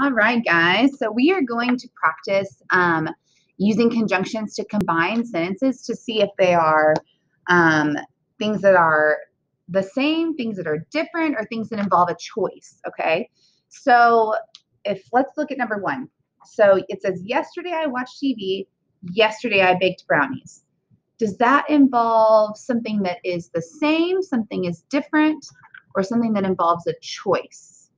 All right, guys. So we are going to practice using conjunctions to combine sentences to see if they are things that are the same, things that are different, or things that involve a choice. Okay. So let's look at number one. So it says, yesterday I watched TV. Yesterday I baked brownies. Does that involve something that is the same, something is different, or something that involves a choice?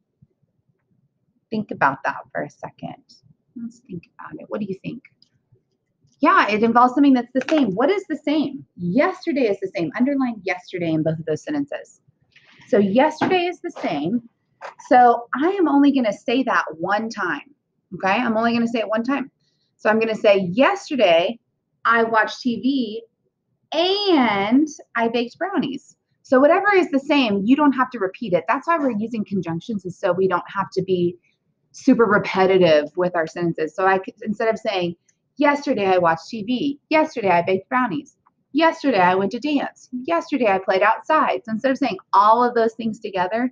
Think about that for a second. Let's think about it. What do you think? Yeah, it involves something that's the same. What is the same? Yesterday is the same. Underline yesterday in both of those sentences. So yesterday is the same. So I am only going to say that one time. Okay, I'm only going to say it one time. So I'm going to say, yesterday I watched TV and I baked brownies. So whatever is the same, you don't have to repeat it. That's why we're using conjunctions, is so we don't have to be super repetitive with our sentences. So instead of saying, yesterday I watched TV, yesterday I baked brownies, yesterday I went to dance, yesterday I played outside. So instead of saying all of those things together,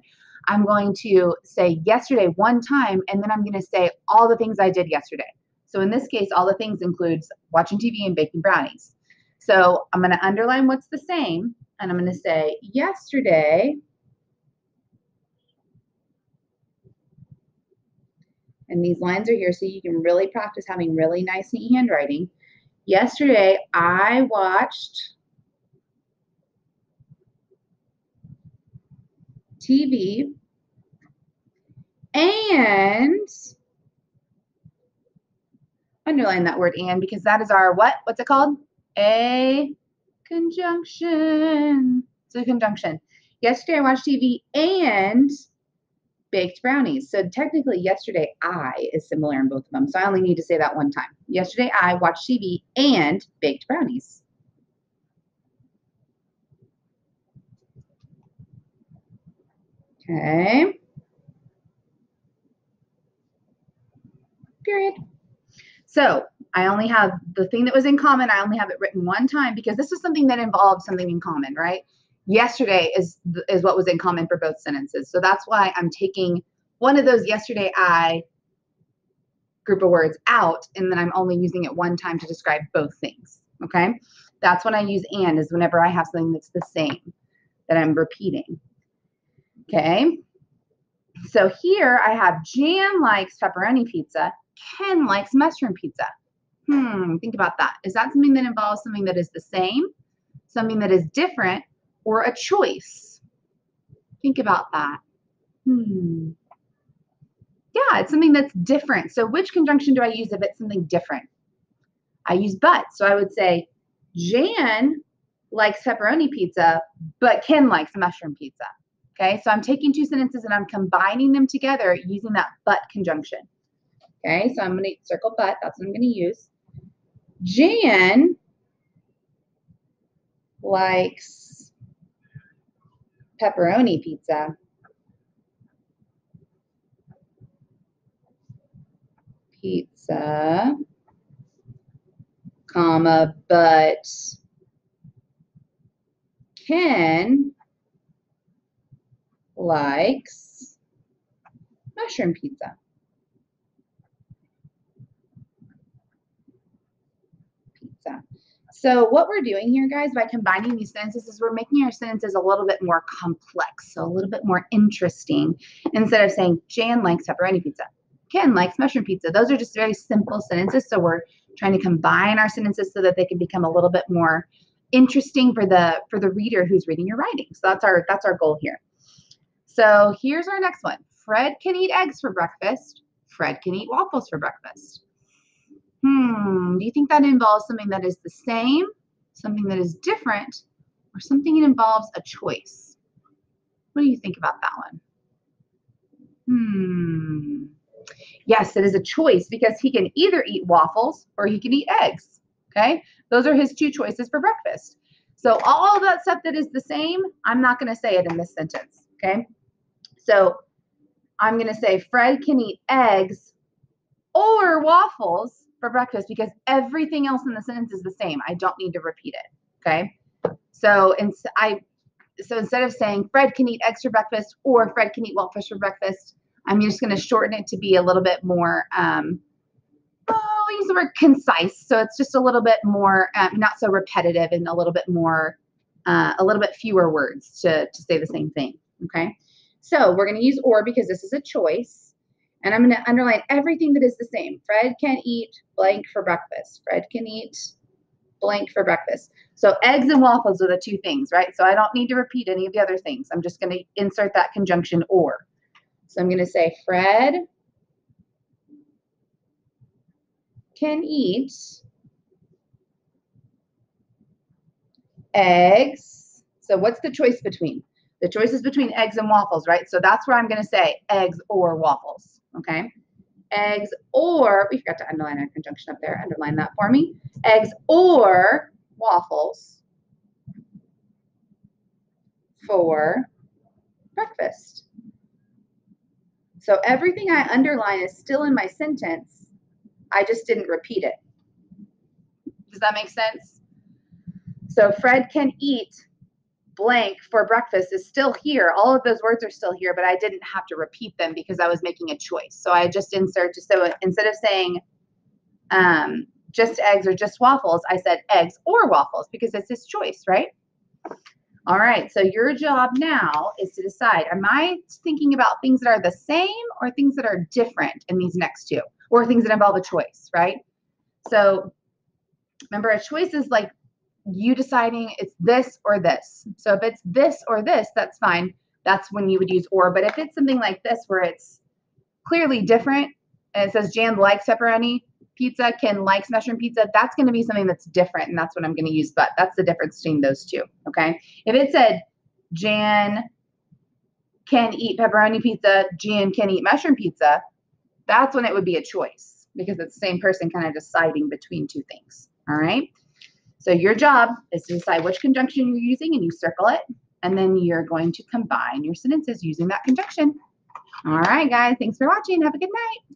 I'm going to say yesterday one time, and then I'm going to say all the things I did yesterday. So in this case, all the things includes watching TV and baking brownies. So I'm going to underline what's the same, and I'm going to say, yesterday, and these lines are here so you can really practice having really nice, neat handwriting. Yesterday, I watched TV and underline that word and, because that is our what? What's it called? A conjunction. It's a conjunction. Yesterday, I watched TV and baked brownies. So technically, yesterday I is similar in both of them. So I only need to say that one time. Yesterday I watched TV and baked brownies. Okay. Period. So I only have the thing that was in common. I only have it written one time because this was something that involved something in common, right? Yesterday is what was in common for both sentences. So that's why I'm taking one of those yesterday I group of words out, and then I'm only using it one time to describe both things. Okay. That's when I use and, is whenever I have something that's the same that I'm repeating. Okay. So here I have Jan likes pepperoni pizza. Ken likes mushroom pizza. Think about that. Is that something that involves something that is the same, something that is different, or a choice? Think about that. Yeah, it's something that's different. So which conjunction do I use if it's something different? I use but. So I would say, Jan likes pepperoni pizza, but Ken likes mushroom pizza. Okay, so I'm taking two sentences and I'm combining them together using that but conjunction. Okay, so I'm going to circle but. That's what I'm going to use. Jan likes pepperoni pizza. Pizza, comma, but Ken likes mushroom pizza. So what we're doing here, guys, by combining these sentences is we're making our sentences a little bit more complex, so a little bit more interesting. Instead of saying Jan likes pepperoni pizza, Ken likes mushroom pizza. Those are just very simple sentences. So we're trying to combine our sentences so that they can become a little bit more interesting for the reader who's reading your writing. So that's our goal here. So here's our next one. Fred can eat eggs for breakfast. Fred can eat waffles for breakfast. Do you think that involves something that is the same, something that is different, or something that involves a choice? What do you think about that one? Yes, it is a choice because he can either eat waffles or he can eat eggs. Okay, those are his two choices for breakfast. So all of that stuff that is the same, I'm not going to say it in this sentence. Okay, so I'm going to say Fred can eat eggs or waffles for breakfast because everything else in the sentence is the same. I don't need to repeat it. Okay. So instead of saying Fred can eat eggs for breakfast or Fred can eat waffles for breakfast, I'm just going to shorten it to be a little bit more, use the word concise. So it's just a little bit more, not so repetitive and a little bit more, a little bit fewer words to say the same thing. Okay. So we're going to use or because this is a choice. And I'm going to underline everything that is the same. Fred can eat blank for breakfast. Fred can eat blank for breakfast. So eggs and waffles are the two things, right? So I don't need to repeat any of the other things. I'm just going to insert that conjunction or. So I'm going to say Fred can eat eggs. So what's the choice between? The choice is between eggs and waffles, right? So that's where I'm going to say eggs or waffles, okay? Eggs or, we forgot to underline our conjunction up there. Underline that for me. Eggs or waffles for breakfast. So everything I underline is still in my sentence. I just didn't repeat it. Does that make sense? So Fred can eat blank for breakfast is still here. All of those words are still here, but I didn't have to repeat them because I was making a choice. So I just inserted, so instead of saying just eggs or just waffles, I said eggs or waffles because it's his choice, right? All right, so your job now is to decide, am I thinking about things that are the same or things that are different in these next two, or things that involve a choice, right? So remember, a choice is like you deciding it's this or this. So if it's this or this, that's fine. That's when you would use or. But if it's something like this where it's clearly different and it says Jan likes pepperoni pizza, Ken likes mushroom pizza, that's going to be something that's different, and that's what I'm going to use. But that's the difference between those two, okay? If it said Jan can eat pepperoni pizza, Jan can eat mushroom pizza, that's when it would be a choice because it's the same person kind of deciding between two things, all right? So your job is to decide which conjunction you're using and you circle it, and then you're going to combine your sentences using that conjunction. All right, guys, thanks for watching. Have a good night.